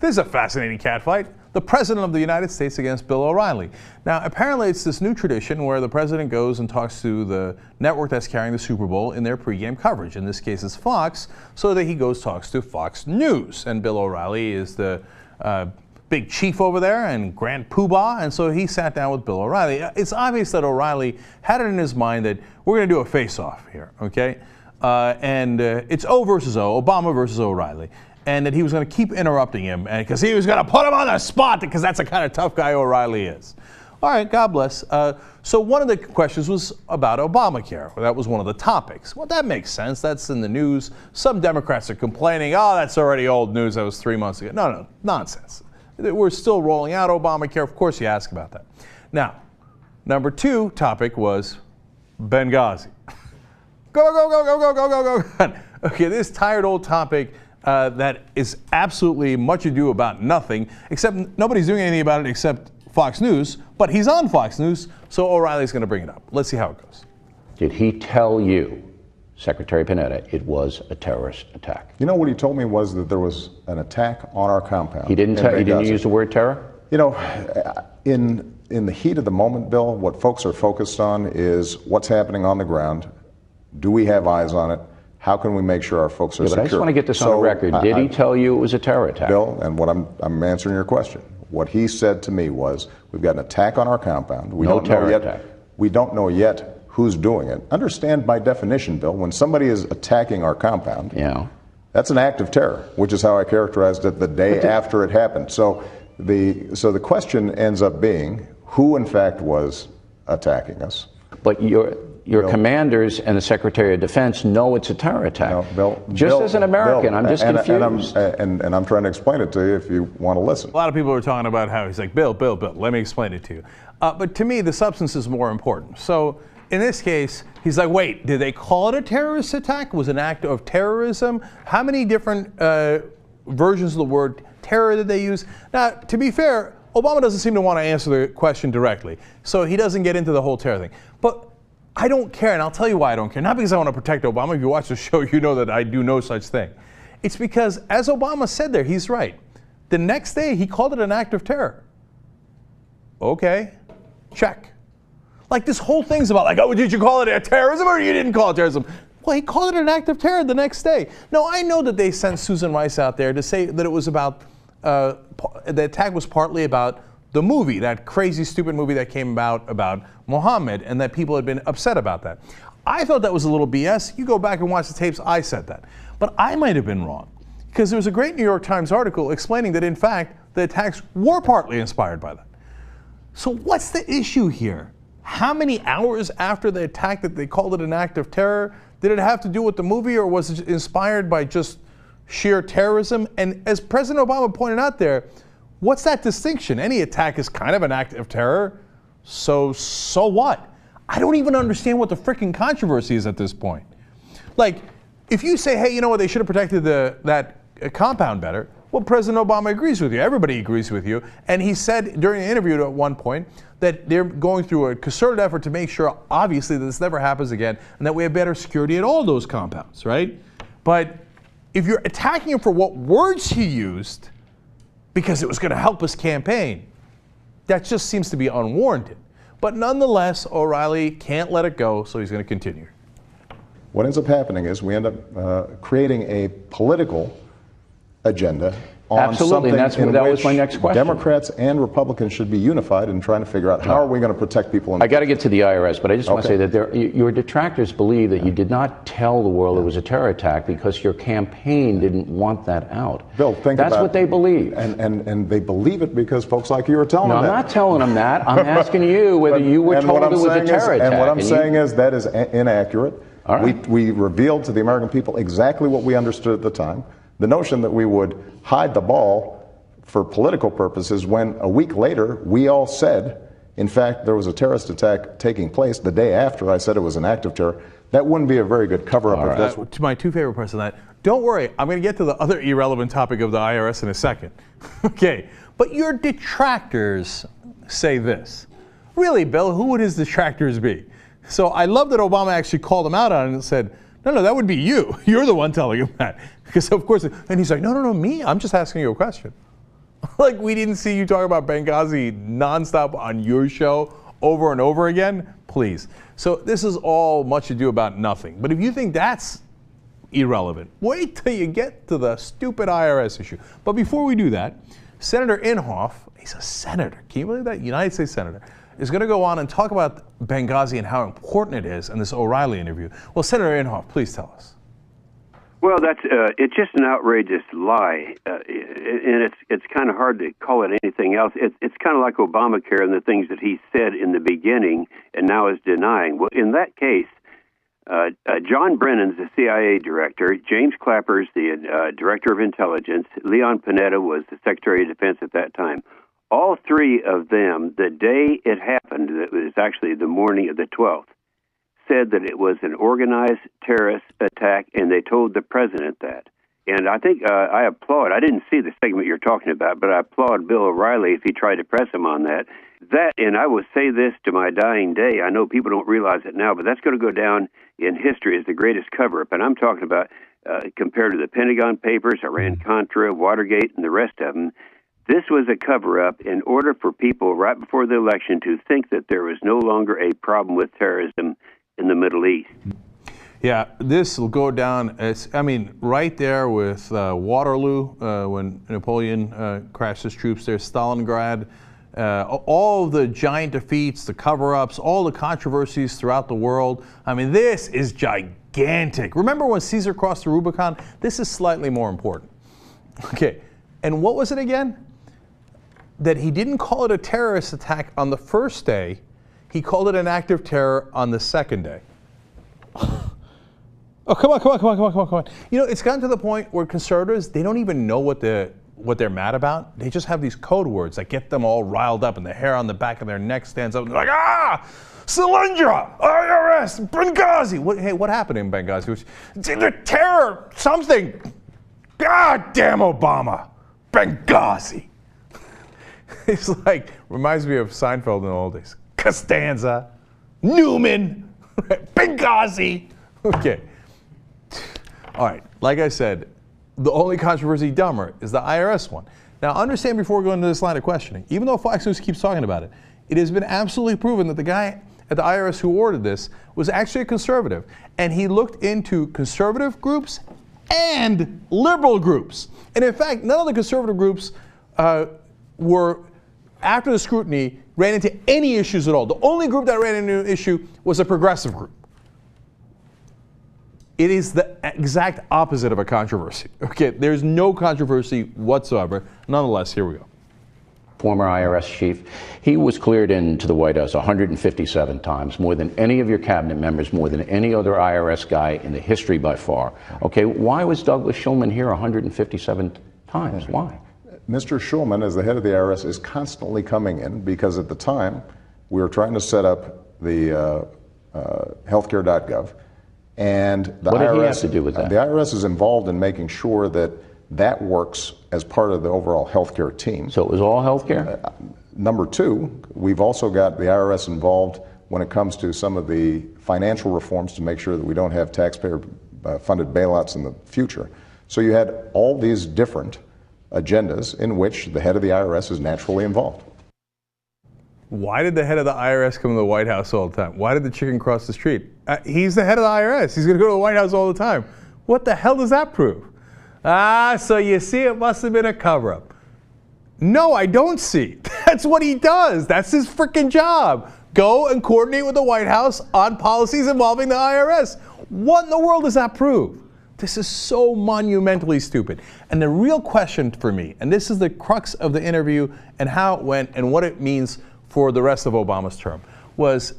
This is a fascinating catfight. The President of the United States against Bill O'Reilly. Now, apparently it's this new tradition where the President goes and talks to the network that's carrying the Super Bowl in their pregame coverage. In this case, it's Fox, so that he goes talks to Fox News. And Bill O'Reilly is the big chief over there and Grand Poobah, and so he sat down with Bill O'Reilly. It's obvious that O'Reilly had it in his mind that we're going to do a face-off here, okay? It's O versus O, Obama versus O'Reilly. And that he was going to keep interrupting him because he was going to put him on the spot because that's the kind of tough guy O'Reilly is. All right, God bless. So one of the questions was about Obamacare. That was one of the topics. Well, that makes sense. That's in the news. Some Democrats are complaining, oh, that's already old news. That was 3 months ago. No, nonsense. We're still rolling out Obamacare. Of course you ask about that. Now, number 2 topic was Benghazi. Go. Okay, this tired old topic that is absolutely much ado about nothing, except nobody's doing anything about it except Fox News, but he's on Fox News, so O'Reilly's going to bring it up. Let's see how it goes. Did he tell you, Secretary Panetta, it was a terrorist attack? You know, what he told me was that there was an attack on our compound. He didn't use the word terror? You know, in the heat of the moment, Bill, what folks are focused on is what's happening on the ground. Do we have eyes on it? How can we make sure our folks are secure? I just want to get this on record. Did he tell you it was a terror attack? Bill, and what I'm answering your question. What he said to me was, we've got an attack on our compound. We don't know yet. We don't know yet who's doing it. Understand by definition, Bill, when somebody is attacking our compound, that's an act of terror, which is how I characterized it the day after it happened. So the question ends up being who in fact was attacking us. But your commanders and the Secretary of Defense know it's a terror attack. No, Bill, as an American, I'm just confused. And I'm trying to explain it to you if you want to listen. A lot of people are talking about how he's like, Bill, let me explain it to you. But to me, the substance is more important. So in this case, he's like, wait, did they call it a terrorist attack? Was it an act of terrorism? How many different versions of the word terror did they use? Now, to be fair, Obama doesn't seem to want to answer the question directly, so he doesn't get into the whole terror thing. But I don't care, and I'll tell you why I don't care. Not because I want to protect Obama. If you watch the show, you know that I do no such thing. It's because, as Obama said there, he's right. The next day, he called it an act of terror. Okay, check. Like this whole thing's about like, oh, did you call it a terrorism or you didn't call it terrorism? Well, he called it an act of terror the next day. No, I know that they sent Susan Rice out there to say that it was about, the attack was partly about the movie, that crazy, stupid movie that came about Muhammad, and that people had been upset about that. I thought that was a little BS. You go back and watch the tapes, I said that. But I might have been wrong, because there was a great New York Times article explaining that, in fact, the attacks were partly inspired by that. So what's the issue here? How many hours after the attack that they called it an act of terror? Did it have to do with the movie, or was it inspired by just sheer terrorism? And as President Obama pointed out there, what's that distinction? Any attack is kind of an act of terror, so what? I don't even understand what the freaking controversy is at this point. Like, if you say, hey, you know what, they should have protected that compound better, well, President Obama agrees with you. Everybody agrees with you. And he said during an interview at one point that they're going through a concerted effort to make sure, obviously, that this never happens again and that we have better security at all those compounds, right? But if you're attacking him for what words he used, because it was going to help his campaign, that just seems to be unwarranted. But nonetheless, O'Reilly can't let it go, so he's going to continue. What ends up happening is we end up creating a political agenda on something that was my next question. Democrats and Republicans should be unified in trying to figure out how are we going to protect people. I got to get to the IRS, but I just want to say that your detractors believe that you did not tell the world it was a terror attack because your campaign didn't want that out. Bill, that's what they believe. And they believe it because folks like you are telling them that. I'm not telling them that. I'm asking you whether you were told it was a terror attack. And what I'm saying is that is inaccurate. All right. We revealed to the American people exactly what we understood at the time. The notion that we would hide the ball for political purposes when a week later we all said, in fact, there was a terrorist attack taking place the day after I said it was an act of terror, that wouldn't be a very good cover-up. Right. To my two favorite parts of that, don't worry, I'm going to get to the other irrelevant topic of the IRS in a second. Okay, but your detractors say this. Really, Bill, who would his detractors be? So I love that Obama actually called him out on it and said, no, that would be you. You're the one telling him that. Because of course, and he's like, no, me. I'm just asking you a question. Like we didn't see you talk about Benghazi nonstop on your show over and over again? Please. So this is all much ado about nothing. But if you think that's irrelevant, wait till you get to the stupid IRS issue. But before we do that, Senator Inhofe, he's a senator, can you believe that? United States senator, is going to go on and talk about Benghazi and how important it is in this O'Reilly interview. Well, Senator Inhofe, please tell us. Well, it's just an outrageous lie, and it's kind of hard to call it anything else. It's kind of like Obamacare and the things that he said in the beginning and now is denying. Well, in that case, John Brennan's the CIA director, James Clapper's the director of intelligence, Leon Panetta was the Secretary of Defense at that time. All three of them, the day it happened, it was actually the morning of the 12th, said that it was an organized terrorist attack, and they told the president that. And I think I applaud, I didn't see the segment you're talking about, but I applaud Bill O'Reilly if he tried to press him on that. That, and I will say this to my dying day, I know people don't realize it now, but that's going to go down in history as the greatest cover-up. And I'm talking about compared to the Pentagon Papers, Iran-Contra, Watergate, and the rest of them. This was a cover-up in order for people right before the election to think that there was no longer a problem with terrorism in the Middle East. Yeah, this will go down as, I mean, right there with Waterloo, when Napoleon crashed his troops there, Stalingrad, all the giant defeats, the cover-ups, all the controversies throughout the world. I mean, this is gigantic. Remember when Caesar crossed the Rubicon? This is slightly more important. Okay, and what was it again? That he didn't call it a terrorist attack on the first day, he called it an act of terror on the second day. Oh, come on. You know, it's gotten to the point where conservatives, they don't even know what they're mad about. They just have these code words that get them all riled up and the hair on the back of their neck stands up and they're like, Solyndra, IRS, Benghazi. What happened in Benghazi? It's either terror, something. God damn Obama, Benghazi. It's like, reminds me of Seinfeld in the old days. Costanza, Newman, Benghazi. Okay. All right, like I said, the only controversy dumber is the IRS one. Now, understand before we go into this line of questioning, even though Fox News keeps talking about it, it has been absolutely proven that the guy at the IRS who ordered this was actually a conservative. And he looked into conservative groups and liberal groups. And in fact, none of the conservative groups were, after the scrutiny, ran into any issues at all. The only group that ran into an issue was a progressive group. It is the exact opposite of a controversy. Okay, there's no controversy whatsoever. Nonetheless, here we go. Former IRS chief, he was cleared into the White House 157 times, more than any of your cabinet members, more than any other IRS guy in the history by far. Okay, why was Douglas Shulman here 157 times? Why? Mr. Shulman, as the head of the IRS, is constantly coming in because at the time we were trying to set up the healthcare.gov. And the what did IRS, he have to do with that? The IRS is involved in making sure that that works as part of the overall healthcare team. So it was all healthcare? Number two, we've also got the IRS involved when it comes to some of the financial reforms to make sure that we don't have taxpayer-funded bailouts in the future. So you had all these different agendas in which the head of the IRS is naturally involved. Why did the head of the IRS come to the White House all the time? Why did the chicken cross the street? He's the head of the IRS. He's going to go to the White House all the time. What the hell does that prove? So you see, it must have been a cover-up. No, I don't see. That's what he does. That's his freaking job. Go and coordinate with the White House on policies involving the IRS. What in the world does that prove? This is so monumentally stupid. And the real question for me, and this is the crux of the interview and how it went and what it means for the rest of Obama's term, was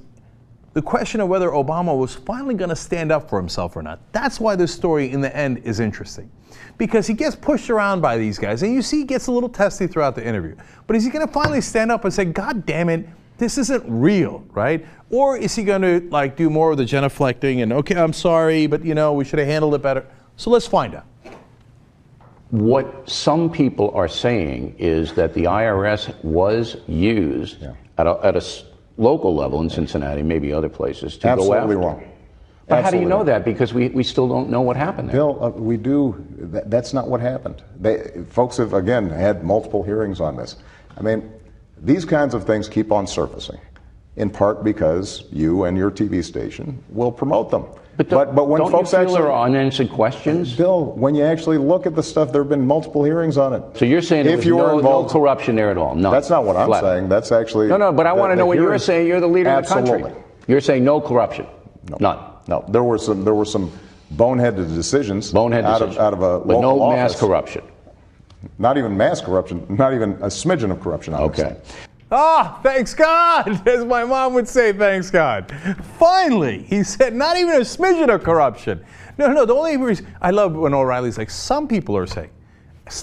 the question of whether Obama was finally going to stand up for himself or not. That's why this story in the end is interesting. Because he gets pushed around by these guys, and you see he gets a little testy throughout the interview. But is he going to finally stand up and say, God damn it, this isn't real, right? Or is he going to like do more of the genuflecting and, okay, I'm sorry, but you know, we should have handled it better. So let's find out. What some people are saying is that the IRS was used at a local level in Cincinnati, maybe other places, to go after. Absolutely wrong. But how do you know that? Because we still don't know what happened there. Bill, we do. That's not what happened. Folks have, again, had multiple hearings on this. I mean, these kinds of things keep on surfacing, in part because you and your TV station will promote them. But when don't folks you feel actually there are unanswered questions? Bill, when you actually look at the stuff, there have been multiple hearings on it. So you're saying if there was no corruption there at all? No. That's not what I'm saying. That's actually... No, but I want to know what you're saying. You're the leader of the country. Absolutely. You're saying no corruption? No. None? No. There were some boneheaded decisions out of a but local no office. mass corruption? Not even mass corruption. Not even a smidgen of corruption. Okay. Ah, thanks God, as my mom would say, thanks God. Finally, he said, not even a smidgen of corruption. No, the only reason, I love when O'Reilly's like, some people are saying.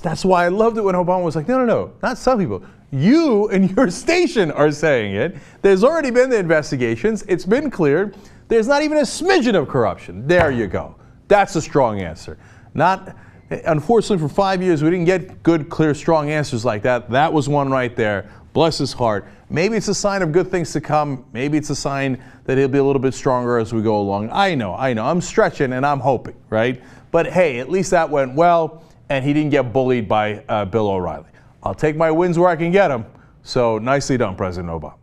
That's why I loved it when Obama was like, no, not some people. You and your station are saying it. There's already been the investigations. It's been cleared. There's not even a smidgen of corruption. There you go. That's a strong answer. Unfortunately, for 5 years, we didn't get good, clear, strong answers like that. That was one right there. Bless his heart. Maybe it's a sign of good things to come. Maybe it's a sign that he'll be a little bit stronger as we go along. I know. I'm stretching and I'm hoping, right? But hey, at least that went well, and he didn't get bullied by Bill O'Reilly. I'll take my wins where I can get them. So nicely done, President Obama.